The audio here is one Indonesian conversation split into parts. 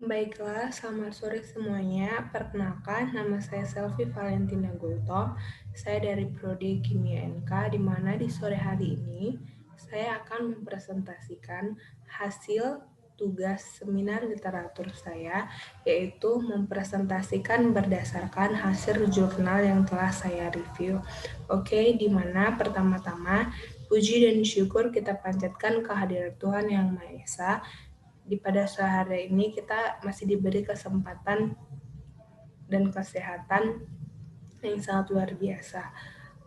Baiklah, selamat sore semuanya. Perkenalkan, nama saya Selvi Valentina Gultom. Saya dari Prodi Kimia NK, di mana di sore hari ini saya akan mempresentasikan hasil tugas seminar literatur saya, yaitu mempresentasikan berdasarkan hasil jurnal yang telah saya review. Oke, di mana pertama-tama puji dan syukur kita panjatkan kehadiran Tuhan Yang Maha Esa. Pada sore hari ini kita masih diberi kesempatan dan kesehatan yang sangat luar biasa.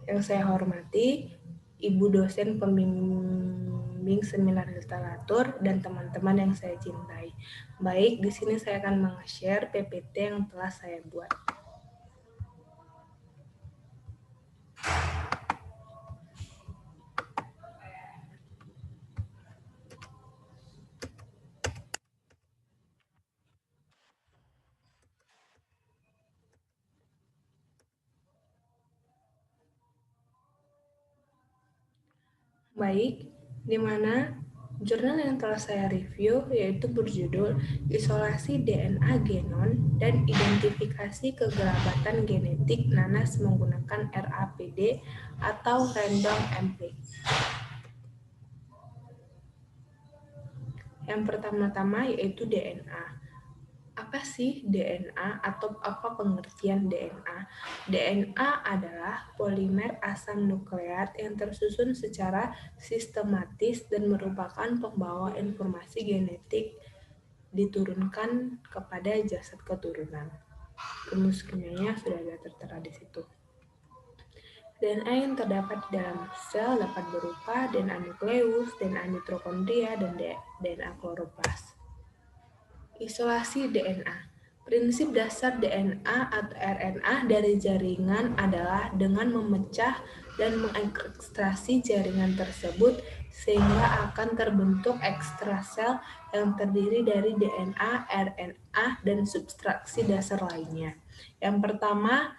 Yang saya hormati Ibu dosen pembimbing seminar literatur dan teman-teman yang saya cintai. Baik, di sini saya akan meng-share PPT yang telah saya buat. Baik, di mana jurnal yang telah saya review yaitu berjudul Isolasi DNA Genom dan Identifikasi Kekerabatan Genetik Nanas Menggunakan RAPD atau Random Sampling. Yang pertama-tama yaitu DNA. Apa sih DNA atau apa pengertian DNA? DNA adalah polimer asam nukleat yang tersusun secara sistematis dan merupakan pembawa informasi genetik diturunkan kepada jasad keturunan. Rumus kimianya sudah ada tertera di situ. DNA yang terdapat di dalam sel dapat berupa DNA nukleus, DNA mitokondria, dan DNA kloroplas. Isolasi DNA. Prinsip dasar DNA atau RNA dari jaringan adalah dengan memecah dan mengekstraksi jaringan tersebut sehingga akan terbentuk ekstrasel yang terdiri dari DNA, RNA, dan substraksi dasar lainnya. Yang pertama,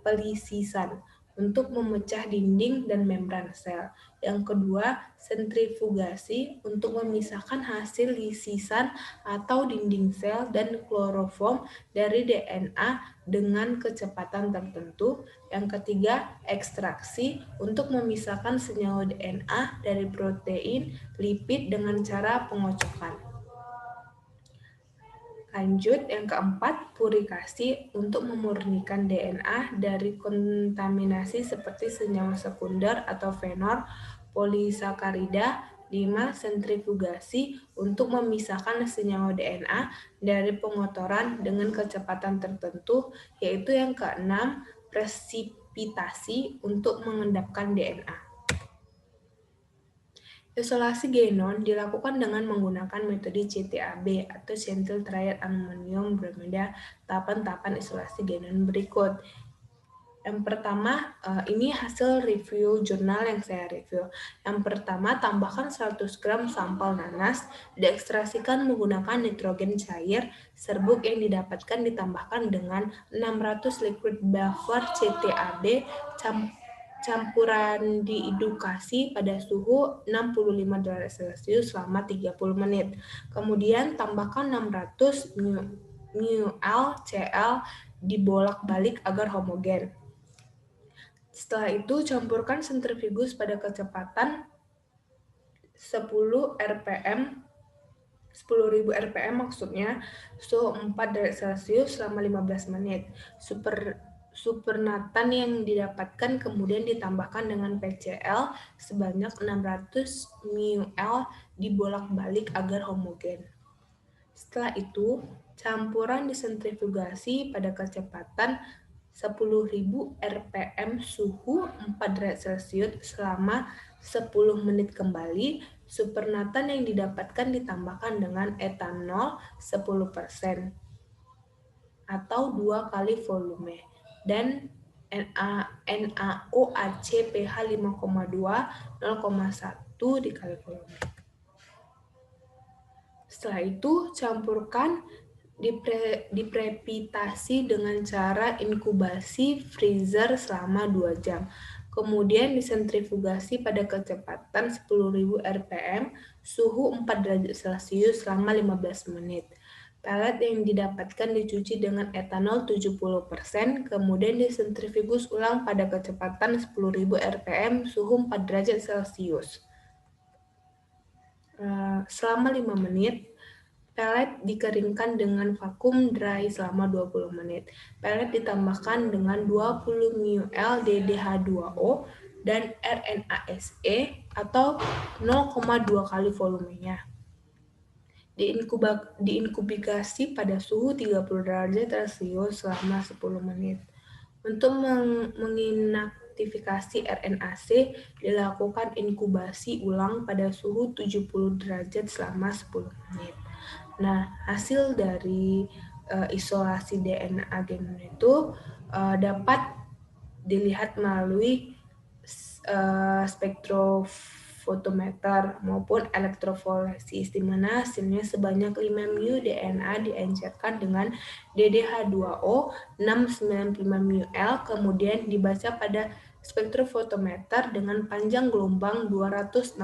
pelisisan untuk memecah dinding dan membran sel. Yang kedua, sentrifugasi untuk memisahkan hasil lisisan atau dinding sel dan kloroform dari DNA dengan kecepatan tertentu. Yang ketiga, ekstraksi untuk memisahkan senyawa DNA dari protein lipid dengan cara pengocokan. Lanjut, yang keempat, purifikasi untuk memurnikan DNA dari kontaminasi seperti senyawa sekunder atau fenol, polisakarida. 5. Sentrifugasi untuk memisahkan senyawa DNA dari pengotoran dengan kecepatan tertentu, yaitu yang keenam, presipitasi untuk mengendapkan DNA. Isolasi genom dilakukan dengan menggunakan metode CTAB atau Central Triad Ammonium Bromida. Tahapan-tahapan isolasi genom berikut. Yang pertama, ini hasil review jurnal yang saya review. Yang pertama, tambahkan 100 gram sampel nanas, diekstrasikan menggunakan nitrogen cair, serbuk yang didapatkan ditambahkan dengan 600 liquid buffer CTAB, campuran diedukasi pada suhu 65 derajat Celcius selama 30 menit. Kemudian tambahkan 600 μl Cl dibolak-balik agar homogen. Setelah itu campurkan sentrifugus pada kecepatan 10 rpm 10.000 rpm maksudnya, suhu 4 derajat Celcius selama 15 menit. Supernatan yang didapatkan kemudian ditambahkan dengan PCl sebanyak 600 μl dibolak-balik agar homogen. Setelah itu, campuran disentrifugasi pada kecepatan 10.000 rpm suhu 4 derajat Celcius selama 10 menit kembali. Supernatan yang didapatkan ditambahkan dengan etanol 10% atau 2 kali volume dan NaOH pH 5,2 0,1 dikali volume. Setelah itu campurkan diprepitasi dengan cara inkubasi freezer selama 2 jam. Kemudian disentrifugasi pada kecepatan 10.000 rpm, suhu 4 derajat Celcius selama 15 menit. Pelet yang didapatkan dicuci dengan etanol 70%, kemudian disentrifugus ulang pada kecepatan 10.000 rpm suhu 4 derajat Celcius. Selama 5 menit, pelet dikeringkan dengan vakum dry selama 20 menit. Pelet ditambahkan dengan 20 ml DDH2O dan RNASE atau 0,2 kali volumenya. Diinkubasi pada suhu 30 derajat Celcius selama 10 menit. Untuk menginaktifikasi RNAC, dilakukan inkubasi ulang pada suhu 70 derajat selama 10 menit. Nah, hasil dari isolasi DNA genom itu dapat dilihat melalui spektrofotometer maupun elektroforesis, di mana hasilnya sebanyak 5 mu DNA diencerkan dengan DDH2O 695 ml, kemudian dibaca pada spektrofotometer dengan panjang gelombang 260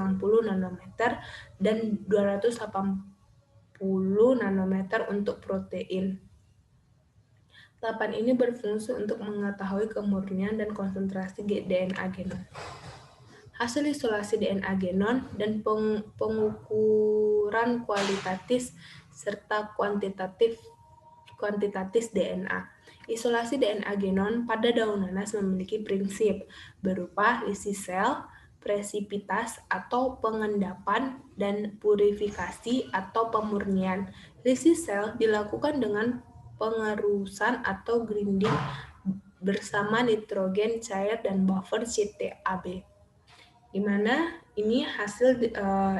nanometer dan 280 nanometer untuk protein. Tahapan ini berfungsi untuk mengetahui kemurnian dan konsentrasi DNA genom. Hasil isolasi DNA genom dan pengukuran kualitatif serta kuantitatif DNA. Isolasi DNA genom pada daun nanas memiliki prinsip berupa isi sel, presipitas atau pengendapan, dan purifikasi atau pemurnian. Isi sel dilakukan dengan pengerusan atau grinding bersama nitrogen cair dan buffer CTAB. Di mana ini hasil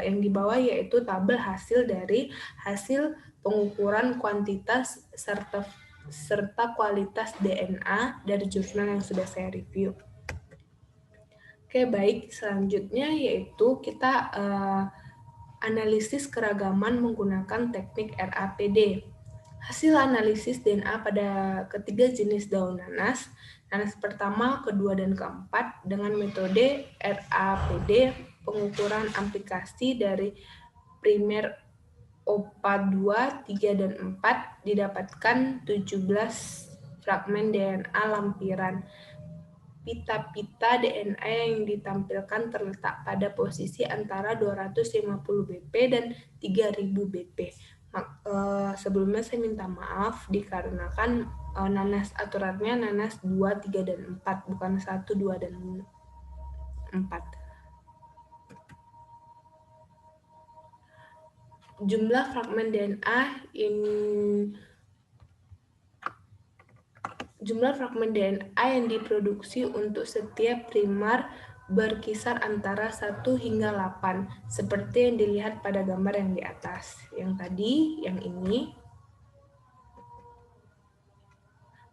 yang di bawah yaitu tabel hasil dari hasil pengukuran kuantitas serta kualitas DNA dari jurnal yang sudah saya review. Oke, baik, selanjutnya yaitu kita analisis keragaman menggunakan teknik RAPD. Hasil analisis DNA pada ketiga jenis daun nanas pertama, kedua, dan keempat dengan metode RAPD, pengukuran aplikasi dari primer OPA 2, 3, dan 4 didapatkan 17 fragmen DNA lampiran. Pita-pita DNA yang ditampilkan terletak pada posisi antara 250 BP dan 3000 BP. Sebelumnya saya minta maaf dikarenakan nanas aturannya nanas 2, 3, dan 4, bukan 1, 2, dan 4. Jumlah fragmen DNA yang diproduksi untuk setiap primer berkisar antara 1 hingga 8, seperti yang dilihat pada gambar yang di atas. Yang tadi, yang ini.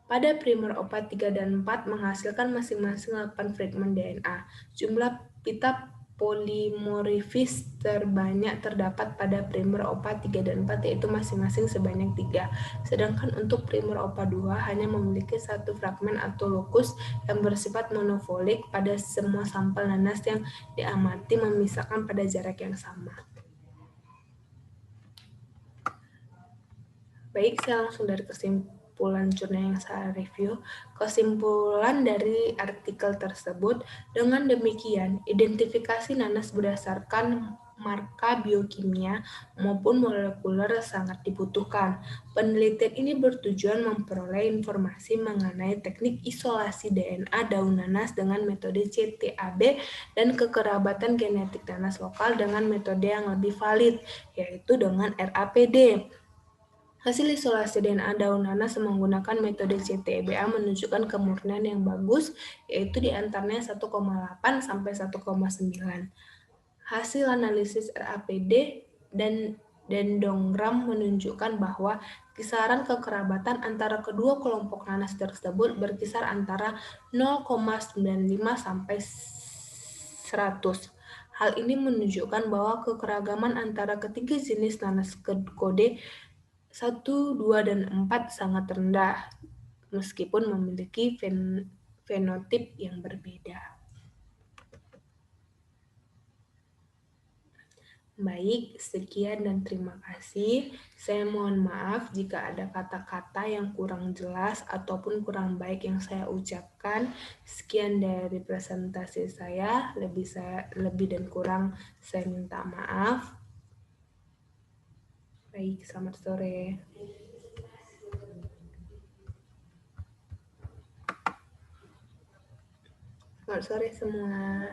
Pada primer OPA 3 dan 4 menghasilkan masing-masing 8 fragmen DNA. Jumlah pita polimorfis terbanyak terdapat pada primer OPA 3 dan 4, yaitu masing-masing sebanyak 3. Sedangkan untuk primer OPA 2 hanya memiliki 1 fragmen atau lokus yang bersifat monofolik pada semua sampel nanas yang diamati, memisahkan pada jarak yang sama. Baik, saya langsung dari kesimpulan jurnal yang saya review. Kesimpulan dari artikel tersebut, dengan demikian, identifikasi nanas berdasarkan marka biokimia maupun molekuler sangat dibutuhkan. Penelitian ini bertujuan memperoleh informasi mengenai teknik isolasi DNA daun nanas dengan metode CTAB dan kekerabatan genetik nanas lokal dengan metode yang lebih valid, yaitu dengan RAPD. Hasil isolasi DNA daun nanas menggunakan metode CTABA menunjukkan kemurnian yang bagus, yaitu di antaranya 1,8 sampai 1,9. Hasil analisis RAPD dan dendrogram menunjukkan bahwa kisaran kekerabatan antara kedua kelompok nanas tersebut berkisar antara 0,95 sampai 100. Hal ini menunjukkan bahwa kekeragaman antara ketiga jenis nanas kode 1, 2, dan 4 sangat rendah, meskipun memiliki fenotip yang berbeda. Baik, sekian dan terima kasih. Saya mohon maaf jika ada kata-kata yang kurang jelas ataupun kurang baik yang saya ucapkan. Sekian dari presentasi saya, lebih dan kurang saya minta maaf. Baik, selamat sore. Selamat sore semua.